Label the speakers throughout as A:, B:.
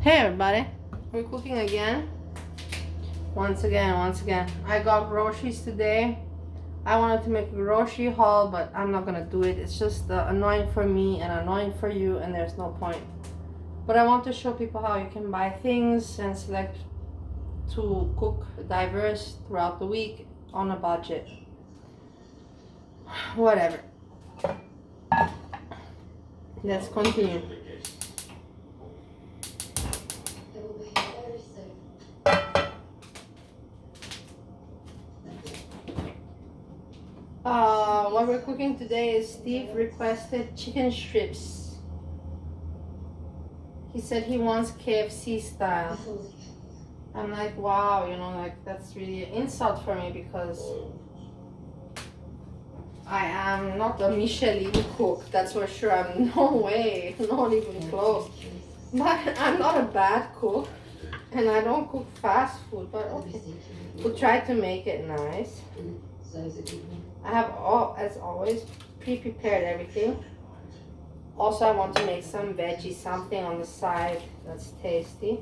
A: Hey everybody, we're cooking again. Once again. I got groceries today. I wanted to make a grocery haul, but I'm not gonna do it. It's just annoying for me and annoying for you, and there's no point. But I want to show people how you can buy things and select to cook diverse throughout the week on a budget. Whatever. Let's continue. What we're cooking today is Steve requested chicken strips. He said he wants KFC style. I'm like, wow, like that's really an insult for me because I am not a Michelin cook, that's for sure. I'm no way, not even close. But I'm not a bad cook and I don't cook fast food, but okay. We'll try to make it nice. I have as always, pre-prepared everything. Also, I want to make some veggie, something on the side that's tasty.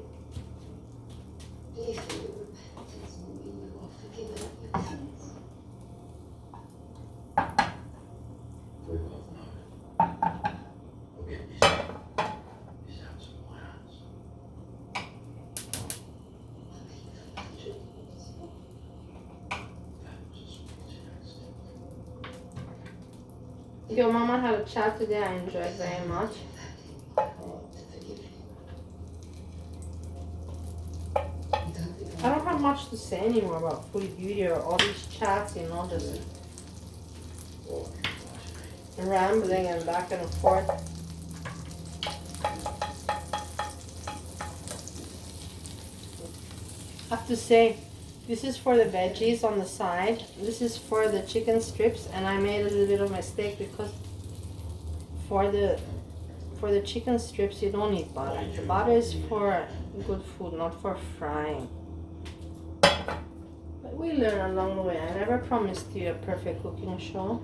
A: Your mama had a chat today I enjoyed very much. I don't have much to say anymore about food beauty or all these chats, just rambling and back and forth. I have to say, this is for the veggies on the side. This is for the chicken strips, and I made a little bit of a mistake because for the chicken strips you don't need butter. The butter is for good food, not for frying. But we learn along the way. I never promised you a perfect cooking show.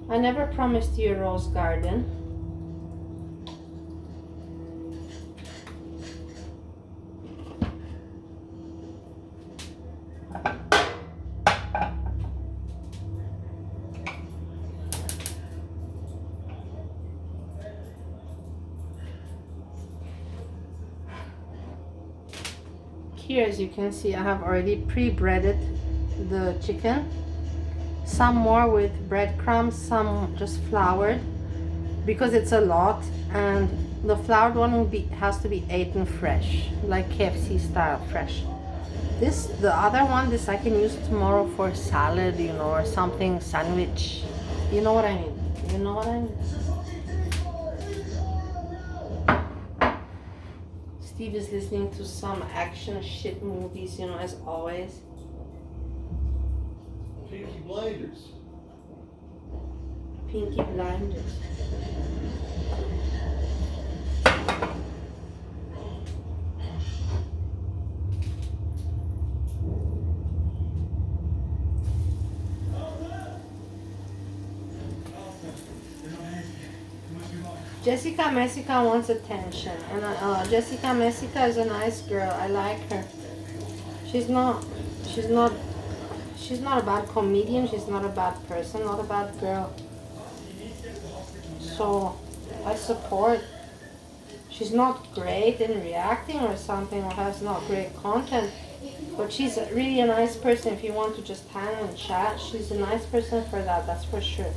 A: I never promised you a rose garden. Here, as you can see, I have already pre-breaded the chicken. Some more with breadcrumbs, some just floured, because it's a lot, and the floured one has to be eaten fresh, like KFC style fresh. The other one, I can use tomorrow for salad, or something, sandwich. You know what I mean? Steve is listening to some action shit movies, as always.
B: Pinky Blinders.
A: Pinky Blinders. Jessica Messica wants attention, and Jessica Messica is a nice girl. I like her. She's not a bad comedian. She's not a bad person. Not a bad girl. So I support. She's not great in reacting or something, or has not great content, but she's really a nice person. If you want to just hang and chat, she's a nice person for that. That's for sure.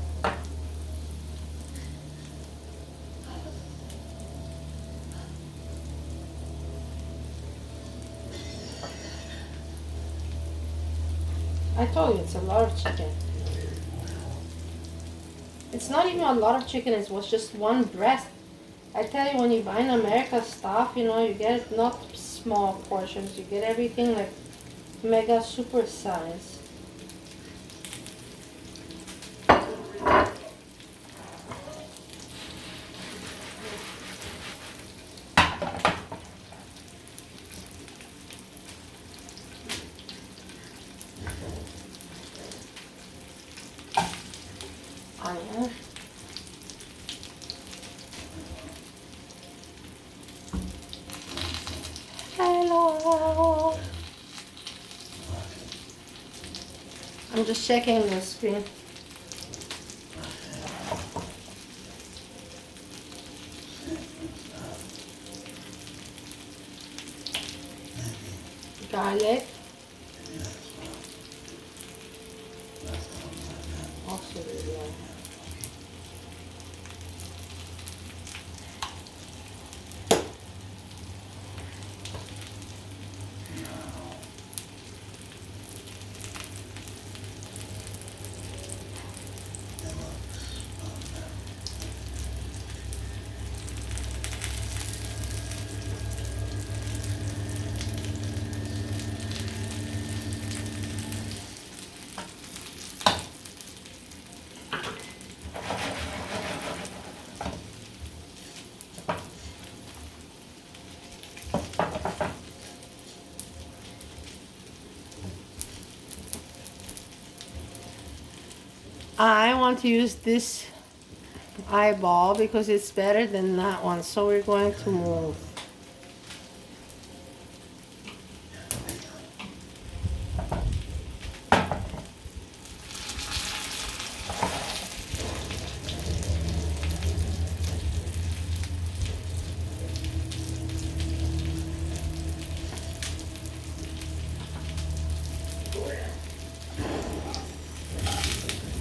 A: I told you, it's a lot of chicken. It's not even a lot of chicken, it was just one breast. I tell you, when you buy in America stuff, you get not small portions, you get everything like mega super size. Onion. I'm just checking the screen. Garlic. Also, yeah. I want to use this eyeball because it's better than that one, so we're going to move.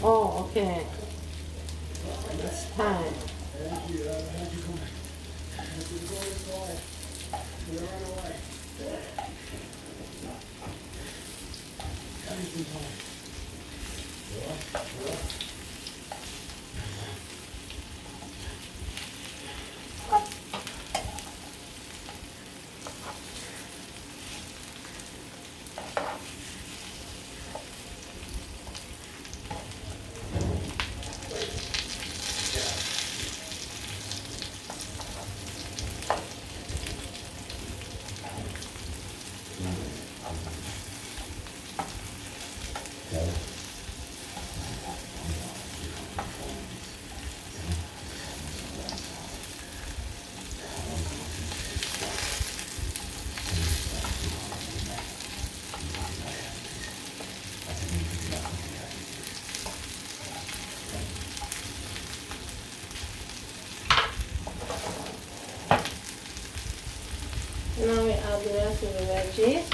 A: Oh, okay. It's time. Now we add the rest of the veggies.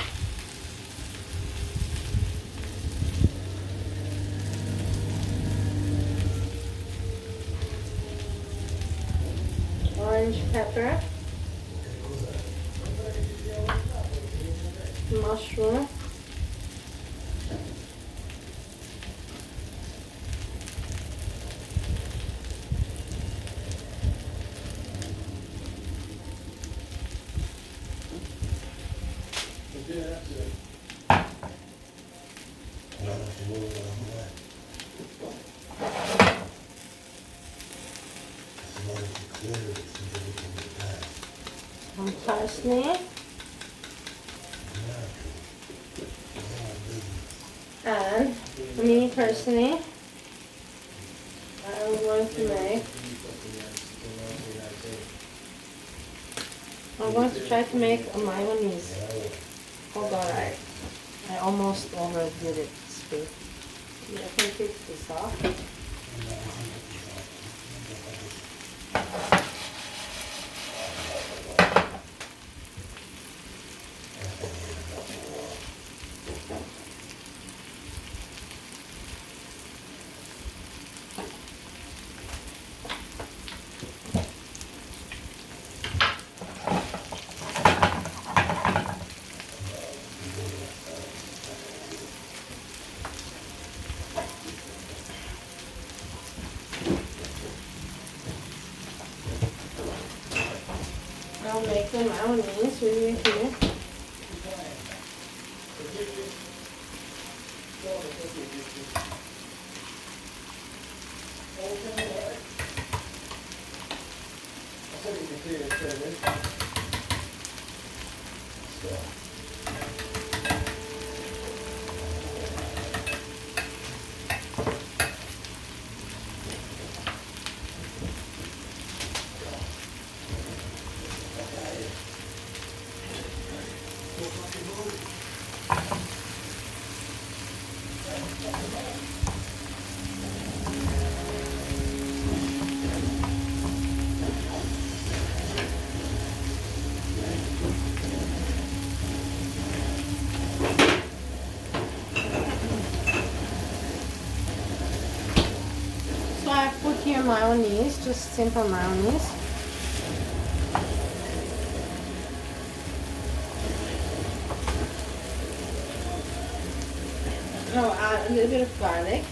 A: Orange pepper, mushroom, some parsley, and me personally, I'm going to try to make a mayonnaise. Hold on, I almost overdid it. Speak. I can take this off. I'll make the mayonnaise with you here. your mayonnaise, just simple mayonnaise. Now add a little bit of garlic.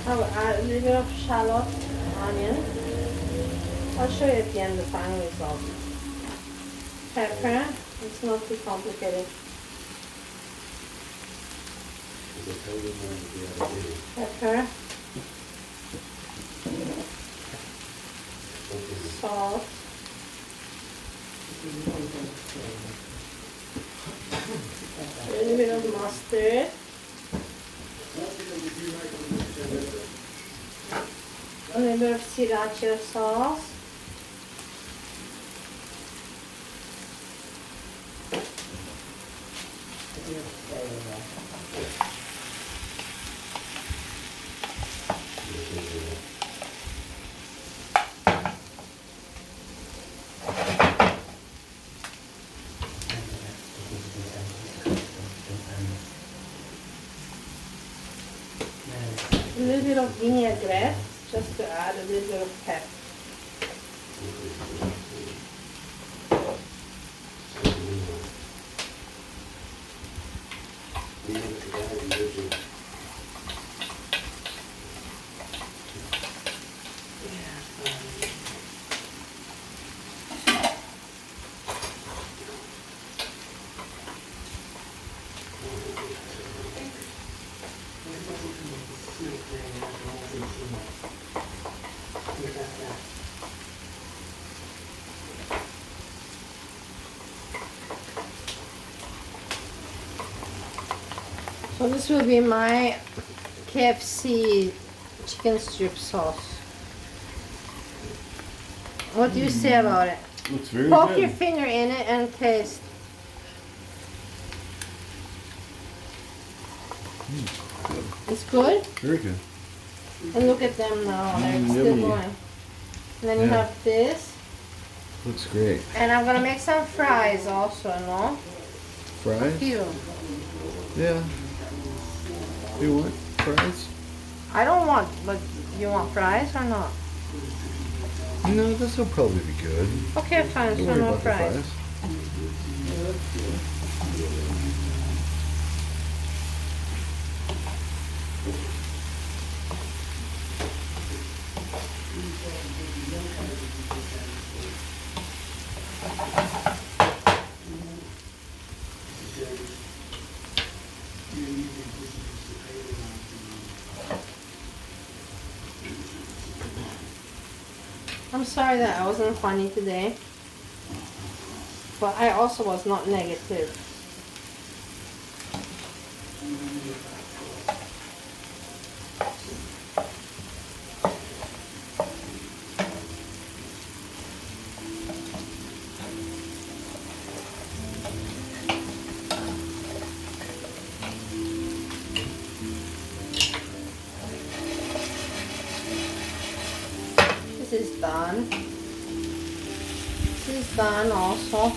A: I'll add a little bit of shallot, onion. I'll show you at the end the final result. Pepper, it's not too complicated. Pepper, salt, a little bit of mustard, a little bit of sriracha sauce, a little bit of vinaigrette, just to add a little bit of pep. So this will be my KFC chicken strip sauce. What do you say about it?
B: Looks very
A: Poke
B: good.
A: your finger in it and taste. It's good?
B: Very good.
A: And look at them now, they're still
B: yummy.
A: going. And then you
B: Yeah.
A: have this.
B: Looks great.
A: And I'm gonna make some fries also, no?
B: Fries?
A: You.
B: Yeah. You want fries?
A: I don't want, but you want fries or not?
B: No, this will probably be good.
A: Okay, fine,
B: Don't
A: so
B: worry
A: no
B: about the
A: fries.
B: fries.
A: I'm sorry that I wasn't funny today, but I also was not negative. This is done. This is done also.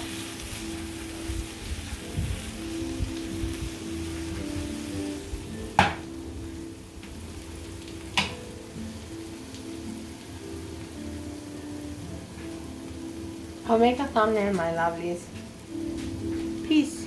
A: I'll make a thumbnail, my lovelies. Peace.